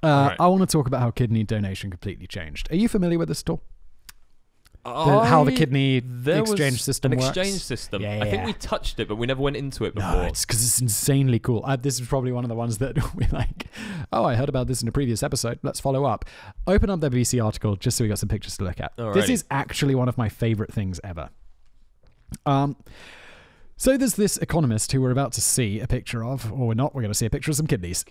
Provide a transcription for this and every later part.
Right. I want to talk about how kidney donation completely changed. Are you familiar with this at all? How the kidney exchange system works? An exchange system. Yeah. I think we touched it, but we never went into it before. No, it's because it's insanely cool. This is probably one of the ones that we're like, oh, I heard about this in a previous episode. Let's follow up. Open up the BBC article just so we got some pictures to look at. Alrighty. This is actually one of my favorite things ever. So there's this economist who we're about to see a picture of, or we're not. We're going to see a picture of some kidneys.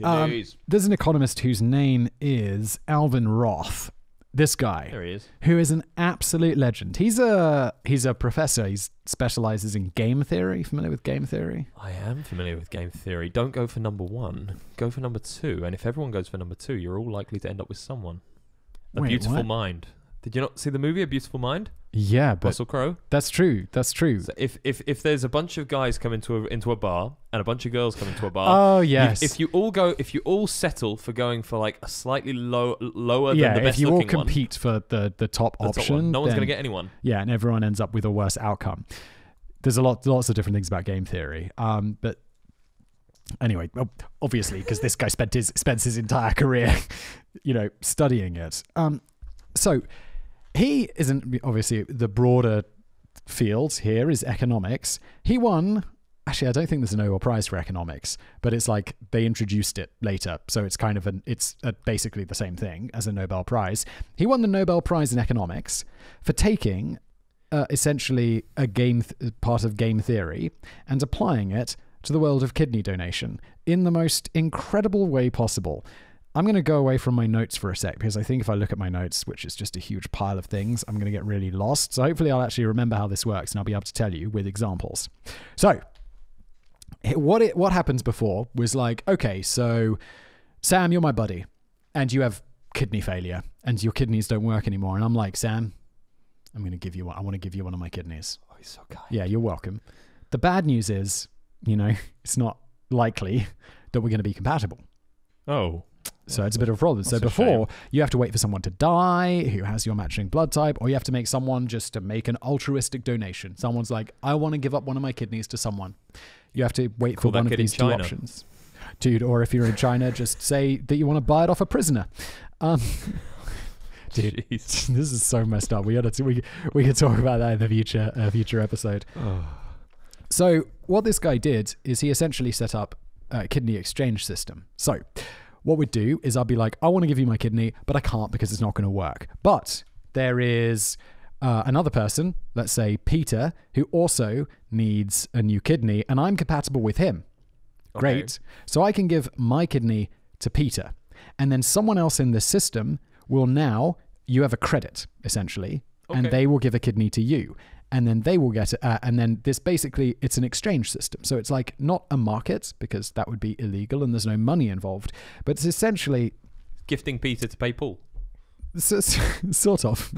There's an economist whose name is Alvin Roth. This guy, there he is, who is an absolute legend. He's a professor. He specializes in game theory. Familiar with game theory? I am familiar with game theory. Don't go for number one. Go for number two. And if everyone goes for number two, you're all likely to end up with someone. A Beautiful Mind. Did you not see the movie A Beautiful Mind? Yeah, but Russell Crowe. That's true. That's true. So if there's a bunch of guys come into a bar and a bunch of girls come into a bar, oh yes. If you all settle for going for like a slightly lower than the best looking one, if you all compete for the top option, no one's going to get anyone. Yeah, and everyone ends up with a worse outcome. There's lots of different things about game theory, but anyway, obviously because this guy spent his entire career, studying it. So. He isn't, obviously, the broader field here is economics. He won, actually, I don't think there's a Nobel Prize for economics, but it's like they introduced it later. So it's kind of basically the same thing as a Nobel Prize. He won the Nobel Prize in economics for taking essentially a part of game theory and applying it to the world of kidney donation in the most incredible way possible. I'm going to go away from my notes for a sec because I think if I look at my notes, which is just a huge pile of things, I'm going to get really lost. So hopefully I'll actually remember how this works and I'll be able to tell you with examples. So what happens before was like, okay, so Sam, you're my buddy and you have kidney failure and your kidneys don't work anymore. And I'm like, Sam, I'm going to give you one. I want to give you one of my kidneys. Oh, he's so kind. Yeah, you're welcome. The bad news is, it's not likely that we're going to be compatible. Oh. So it's a bit of a problem. So before, you have to wait for someone to die who has your matching blood type, or you have to make someone just to make an altruistic donation. Someone's like, I want to give up one of my kidneys to someone. You have to wait for one of these two options. Dude, or if you're in China, just say that you want to buy it off a prisoner. Dude, this is so messed up. We could talk about that in the future episode. Oh. So what this guy did is he essentially set up a kidney exchange system. So what we'd do is I'd be like, I want to give you my kidney, but I can't because it's not going to work. But there is another person, let's say Peter, who also needs a new kidney, and I'm compatible with him. Okay. Great. So I can give my kidney to Peter, and then someone else in this system will you have a credit, essentially, and they will give a kidney to you. And then they will get it. And then this basically, it's an exchange system. So it's like not a market because that would be illegal and there's no money involved. But it's essentially... gifting Peter to pay Paul. Sort of.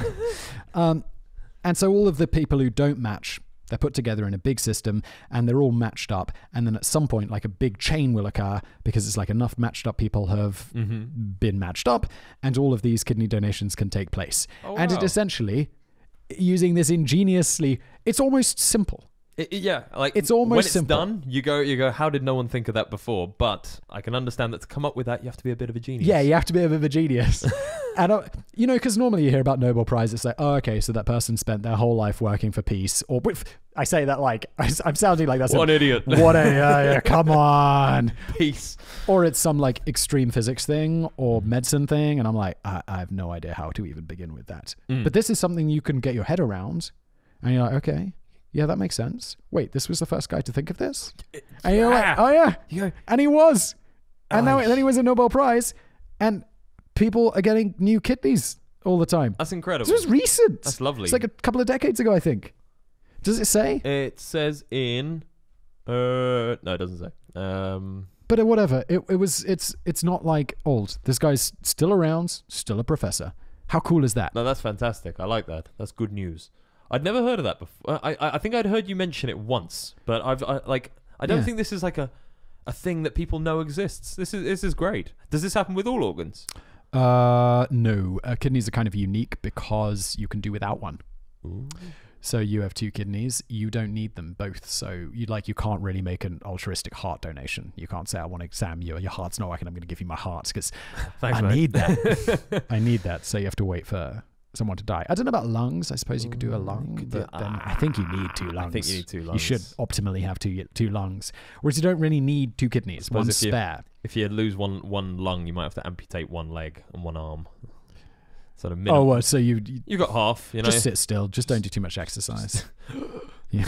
And so all of the people who don't match, they're put together in a big system and they're all matched up. And then at some point, like a big chain will occur because it's like enough matched up people have been matched up and all of these kidney donations can take place. Oh, and it essentially... using this ingeniously, it's almost simple. It's almost when it's simple. done, you go, how did no one think of that before? But I can understand that to come up with that, you have to be a bit of a genius. Yeah, you have to be a bit of a genius. And, because normally you hear about Nobel Prize, it's like, oh, okay, so that person spent their whole life working for peace. Or I say that like, I'm sounding like that's... What an idiot. Come on. Peace. Or it's some like extreme physics thing or medicine thing. And I'm like, I have no idea how to even begin with that. But this is something you can get your head around. And you're like, okay, yeah, that makes sense. Wait, this was the first guy to think of this? And you're like, oh yeah. And he was. And then he wins a Nobel Prize. And people are getting new kidneys all the time. That's incredible. This was recent. That's lovely. It's like a couple of decades ago, I think. Does it say? It says in... no, it doesn't say. But whatever. It's not like old. This guy's still around, still a professor. How cool is that? No, that's fantastic. I like that. That's good news. I'd never heard of that before. I think I'd heard you mention it once, but I don't think this is like a thing that people know exists. This is great. Does this happen with all organs? No. Kidneys are kind of unique because you can do without one. Ooh. So you have 2 kidneys. You don't need them both. So you can't really make an altruistic heart donation. You can't say, I want to, Sam, your heart's not working, I'm going to give you my heart, because I need that. I need that. So you have to wait for someone to die. I don't know about lungs. I suppose you could do a lung, but then I think you need 2 lungs. I think you need 2 lungs. You should optimally have two lungs. Whereas you don't really need 2 kidneys. One spare. If you lose one lung, you might have to amputate 1 leg and 1 arm. Sort of oh, well, so you got half. You know, just sit still. Just don't do too much exercise. Yeah,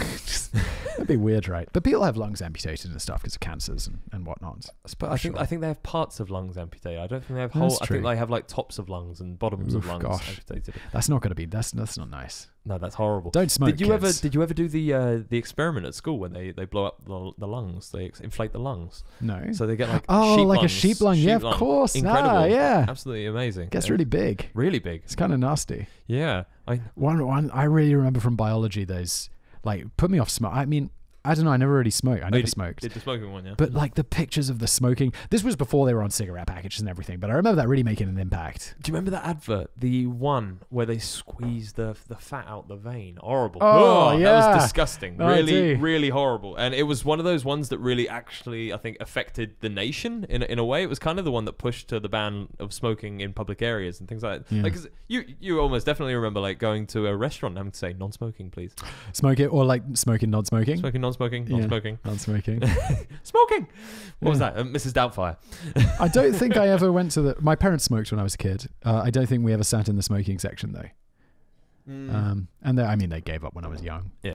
that'd be weird, right? But people have lungs amputated and stuff because of cancers and whatnot. I think they have parts of lungs amputated. I don't think they have whole. I think they have like tops of lungs and bottoms of lungs amputated. That's not going to be. That's not nice. No, that's horrible. Don't smoke. Did you ever do the experiment at school when they blow up the lungs? They inflate the lungs. No. So they get like a sheep lung. Yeah, of course. Incredible. Yeah. Absolutely amazing. Gets really big. Really big. It's kind of nasty. Yeah. One I really remember from biology, those like put me off smoke. I mean, I don't know. I never really smoked. I never smoked. Did the smoking one, yeah. But like the pictures of the smoking. This was before they were on cigarette packages and everything. But I remember that really making an impact. Do you remember that advert? The one where they squeeze the fat out the vein. Horrible. Oh yeah, that was disgusting. Oh, really, really horrible. And it was one of those ones that really actually, I think, affected the nation in a way. It was kind of the one that pushed to the ban of smoking in public areas and things like that. Yeah. Like, 'cause you almost definitely remember like going to a restaurant and having to say non-smoking, please. Smoke it, or like smoking, non-smoking. Smoking, non-smoking, non-smoking. Non-smoking. Smoking. What was that? Mrs. Doubtfire. I don't think I ever went to my parents smoked when I was a kid. I don't think we ever sat in the smoking section though. And I mean, they gave up when I was young. Yeah.